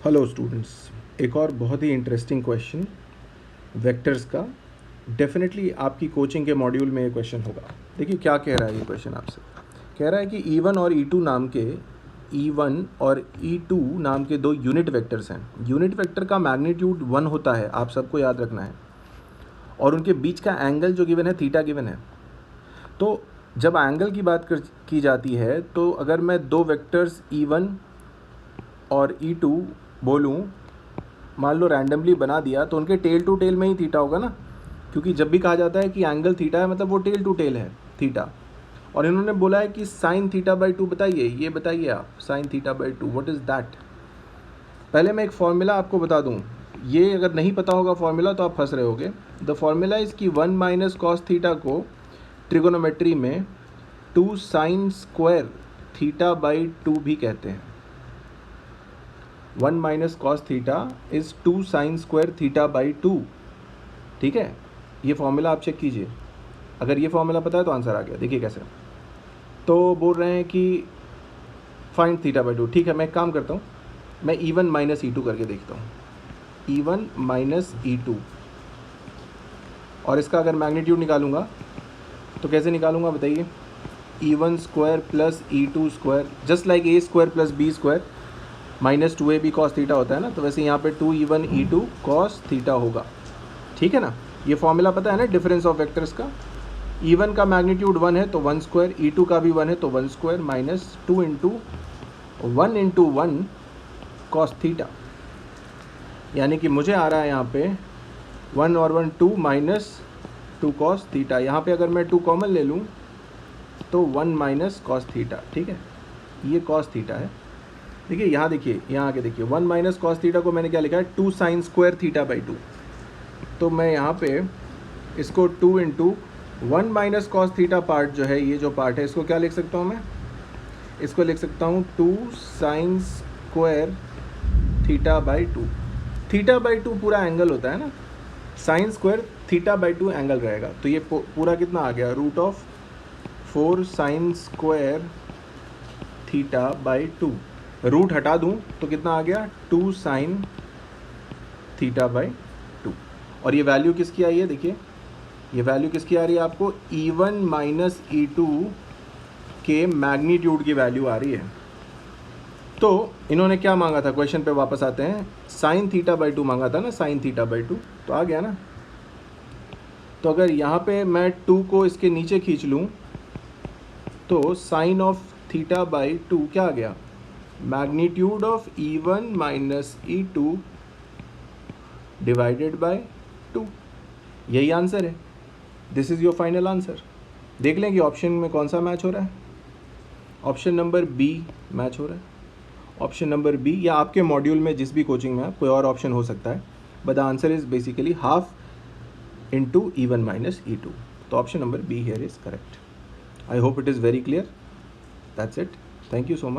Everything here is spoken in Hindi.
हेलो स्टूडेंट्स, एक और बहुत ही इंटरेस्टिंग क्वेश्चन वेक्टर्स का। डेफिनेटली आपकी कोचिंग के मॉड्यूल में ये क्वेश्चन होगा। देखिए क्या कह रहा है ये क्वेश्चन आपसे। कह रहा है कि E1 और E2 नाम के E1 और E2 नाम के दो यूनिट वेक्टर्स हैं। यूनिट वेक्टर का मैग्नीट्यूड 1 होता है, आप सबको याद रखना है, और उनके बीच का एंगल जो गिवन है थीटा गिवन है। तो जब एंगल की बात की जाती है तो अगर मैं दो वेक्टर्स E1 और E2 बोलूँ, मान लो रैंडमली बना दिया, तो उनके टेल टू टेल में ही थीटा होगा ना, क्योंकि जब भी कहा जाता है कि एंगल थीटा है मतलब वो टेल टू टेल है थीटा। और इन्होंने बोला है कि साइन थीटा बाई 2 बताइए, ये बताइए आप sine theta by 2 what is that. पहले मैं एक फॉर्मूला आपको बता दूं, ये अगर नहीं पता होगा फॉर्मूला तो आप फंस रहे होगे। द फॉर्मूला इज़ कि 1 माइनस कॉस थीटा को ट्रिगोनोमेट्री में 2 साइन स्क्वायर थीटा बाई 2 भी कहते हैं। 1 minus cos theta is 2 sine square theta by 2। ठीक है, ये फॉर्मूला आप चेक कीजिए। अगर ये फॉर्मूला पता है तो आंसर आ गया। देखिए कैसे। तो बोल रहे हैं कि फाइंड थीटा बाई 2। ठीक है, मैं एक काम करता हूँ, मैं E1 माइनस E2 करके देखता हूँ। E1 माइनस E2, और इसका अगर मैग्नीट्यूड निकालूंगा तो कैसे निकालूंगा बताइए। E1 square plus E2 square, just like A square plus B square minus 2AB cos theta होता है ना, तो वैसे यहाँ पे 2E1 E2 कॉस थीटा होगा। ठीक है ना, ये फॉर्मूला पता है ना डिफरेंस ऑफ वेक्टर्स का। E1 का मैग्नीट्यूड 1 है तो 1 स्क्वायर, E2 का भी 1 है तो 1 square minus 2 into 1 cos theta. यानी कि मुझे आ रहा है यहाँ पे 1 और 1 2 माइनस 2 कॉस थीटा। यहाँ पे अगर मैं 2 कॉमन ले लूँ तो 1 माइनस कॉस थीटा। ठीक है, ये कॉस थीटा है। देखिए यहाँ, देखिए यहाँ आके देखिए, 1 माइनस कॉस थीटा को मैंने क्या लिखा है, 2 साइन स्क्वायर थीटा बाई 2। तो मैं यहाँ पे इसको 2 into 1 minus cos theta part जो है, ये जो पार्ट है, इसको क्या लिख सकता हूँ मैं, इसको लिख सकता हूँ 2 sine square theta by 2। Theta by 2 पूरा एंगल होता है ना, sine square theta by 2 angle रहेगा। तो ये पूरा कितना आ गया, root of 4 sine square theta by 2। Root हटा दूँ तो कितना आ गया, 2 साइन थीटा बाई 2। और ये वैल्यू किसकी आई है, देखिए ये वैल्यू किसकी आ रही है आपको, E1 माइनस E2 के मैग्नीट्यूड की वैल्यू आ रही है। तो इन्होंने क्या मांगा था, क्वेश्चन पे वापस आते हैं, साइन थीटा बाई 2 मांगा था ना, साइन थीटा बाई 2, तो आ गया ना। तो अगर यहाँ पे मैं 2 को इसके नीचे खींच लूँ तो साइन ऑफ थीटा बाई 2 क्या आ गया, magnitude of E1 minus E2 divided by 2। यही आंसर है, this is your final answer. देख लें कि ऑप्शन में कौन सा मैच हो रहा है। ऑप्शन नंबर B मैच हो रहा है, ऑप्शन नंबर B, या आपके मॉड्यूल में जिस भी कोचिंग में है कोई और ऑप्शन हो सकता है, but the answer is basically half into E1 minus E2। तो option number B here is correct. I hope it is very clear. That's it, thank you so much.